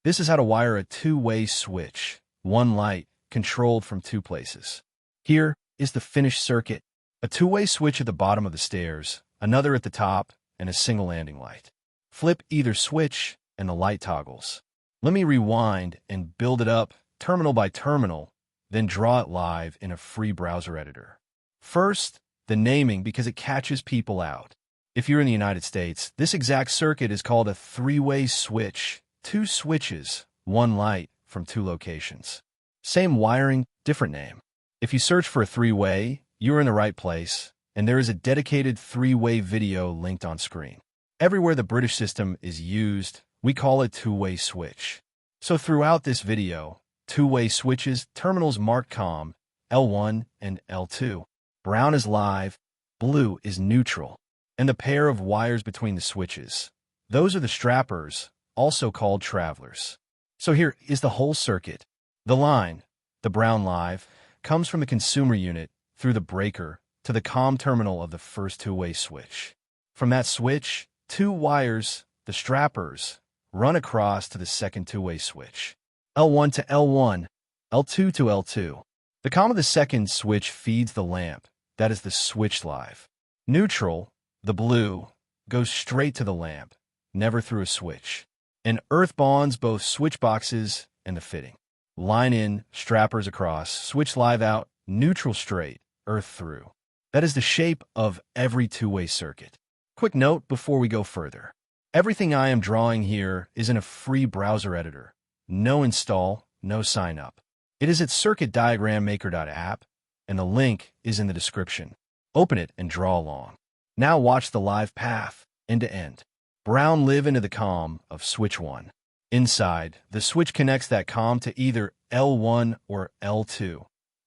This is how to wire a two-way switch, one light, controlled from two places. Here is the finished circuit, a two-way switch at the bottom of the stairs, another at the top, and a single landing light. Flip either switch and the light toggles. Let me rewind and build it up terminal by terminal, then draw it live in a free browser editor. First, the naming because it catches people out. If you're in the United States, this exact circuit is called a three-way switch, two switches, one light from two locations. Same wiring, different name. If you search for a three-way, you're in the right place, and there is a dedicated three-way video linked on screen. Everywhere the British system is used, we call it two-way switch. So throughout this video, two-way switches, terminals marked COM, L1 and L2. Brown is live, blue is neutral, and the pair of wires between the switches. Those are the strappers, also called travelers. So here is the whole circuit. The line, the brown live, comes from the consumer unit through the breaker to the COM terminal of the first two-way switch. From that switch, two wires, the strappers, run across to the second two-way switch. L1 to L1, L2 to L2. The COM of the second switch feeds the lamp, that is the switch live. Neutral, the blue, goes straight to the lamp, never through a switch. And earth bonds both switch boxes and the fitting. Line in, strappers across, switch live out, neutral straight, earth through. That is the shape of every two-way circuit. Quick note before we go further. Everything I am drawing here is in a free browser editor. No install, no sign up. It is at CircuitDiagramMaker.app, and the link is in the description. Open it and draw along. Now watch the live path, end to end. Brown live into the COM of switch 1. Inside, the switch connects that COM to either L1 or L2.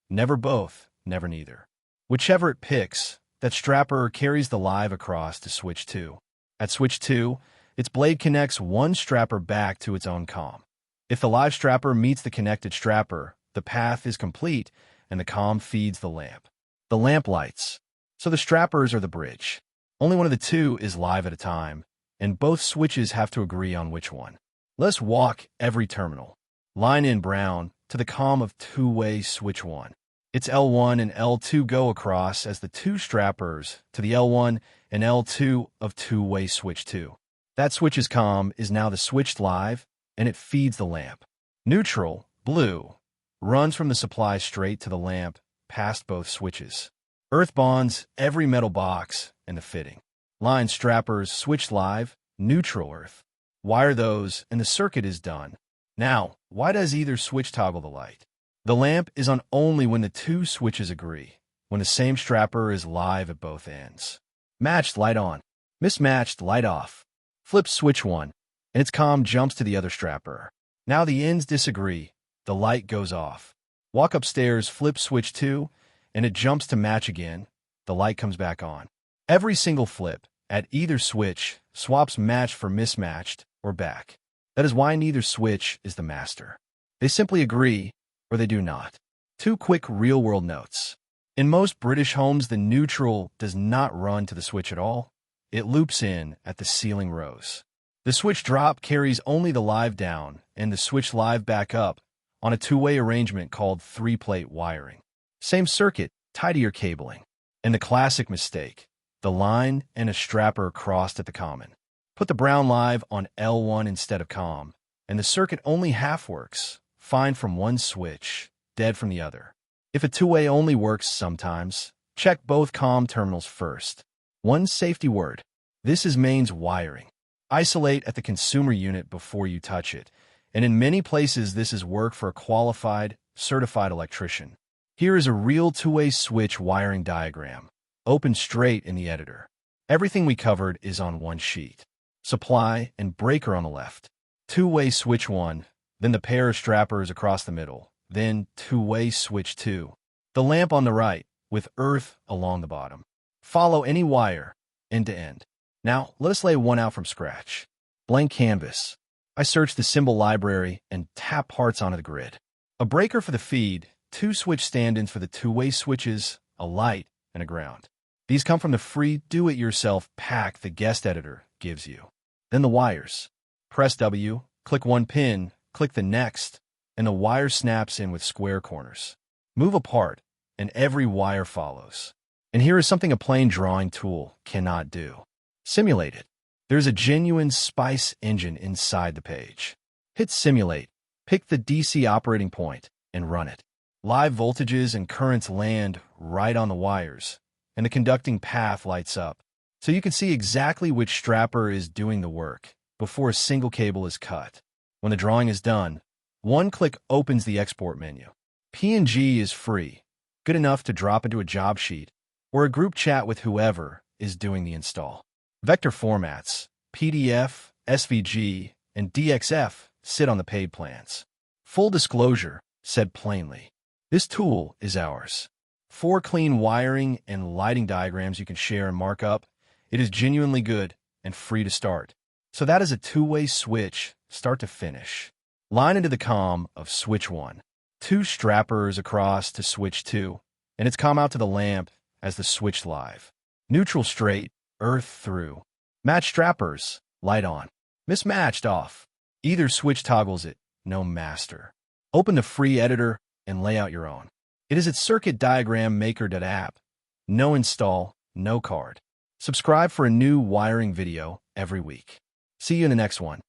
Never both, never neither. Whichever it picks, that strapper carries the live across to switch 2. At switch 2, its blade connects one strapper back to its own COM. If the live strapper meets the connected strapper, the path is complete and the COM feeds the lamp. The lamp lights. So the strappers are the bridge. Only one of the two is live at a time, and both switches have to agree on which one. Let's walk every terminal. Line in brown to the COM of two-way switch 1. Its L1 and L2 go across as the two strappers to the L1 and L2 of two-way switch 2. That switch's COM is now the switched live, and it feeds the lamp. Neutral, blue, runs from the supply straight to the lamp, past both switches. Earth bonds every metal box and the fitting. Line strappers switch live, neutral earth. Wire those, and the circuit is done. Now, why does either switch toggle the light? The lamp is on only when the two switches agree, when the same strapper is live at both ends. Matched light on, mismatched light off. Flip switch 1, and its COM jumps to the other strapper. Now the ends disagree, the light goes off. Walk upstairs, flip switch 2, and it jumps to match again, the light comes back on. Every single flip, at either switch, swaps match for mismatched or back. That is why neither switch is the master. They simply agree, or they do not. 2 quick real-world notes. In most British homes, the neutral does not run to the switch at all. It loops in at the ceiling rows. The switch drop carries only the live down and the switch live back up on a two-way arrangement called three-plate wiring. Same circuit, tidier cabling. And the classic mistake, the line and a strapper crossed at the common. Put the brown live on L1 instead of COM, and the circuit only half works, fine from one switch, dead from the other. If a two-way only works sometimes, check both COM terminals first. One safety word. This is mains wiring. Isolate at the consumer unit before you touch it, and in many places this is work for a qualified, certified electrician. Here is a real two-way switch wiring diagram. Open straight in the editor. Everything we covered is on one sheet. Supply and breaker on the left. Two-way switch 1, then the pair of strappers across the middle, then two-way switch 2. The lamp on the right, with earth along the bottom. Follow any wire, end to end. Now, let us lay one out from scratch. Blank canvas. I search the symbol library and tap parts onto the grid. A breaker for the feed, 2 switch stand-ins for the two-way switches, a light, and a ground. These come from the free do-it-yourself pack the guest editor gives you. Then the wires. Press W, click one pin, click the Next, and the wire snaps in with square corners. Move apart, and every wire follows. And here is something a plain drawing tool cannot do. Simulate it. There's a genuine SPICE engine inside the page. Hit Simulate, pick the DC operating point, and run it. Live voltages and currents land right on the wires, and the conducting path lights up, so you can see exactly which strapper is doing the work before a single cable is cut. When the drawing is done, one click opens the export menu. PNG is free, good enough to drop into a job sheet or a group chat with whoever is doing the install. Vector formats, PDF, SVG, and DXF sit on the paid plans. Full disclosure, said plainly, this tool is ours. For clean wiring and lighting diagrams you can share and mark up, it is genuinely good and free to start. So that is a two-way switch, start to finish. Line into the COM of switch 1. 2 strappers across to switch 2, and its COM out to the lamp as the switch live. Neutral straight, earth through. Match strappers, light on. Mismatched off. Either switch toggles it, no master. Open the free editor and lay out your own. It is at CircuitDiagramMaker.app. No install, no card. Subscribe for a new wiring video every week. See you in the next one.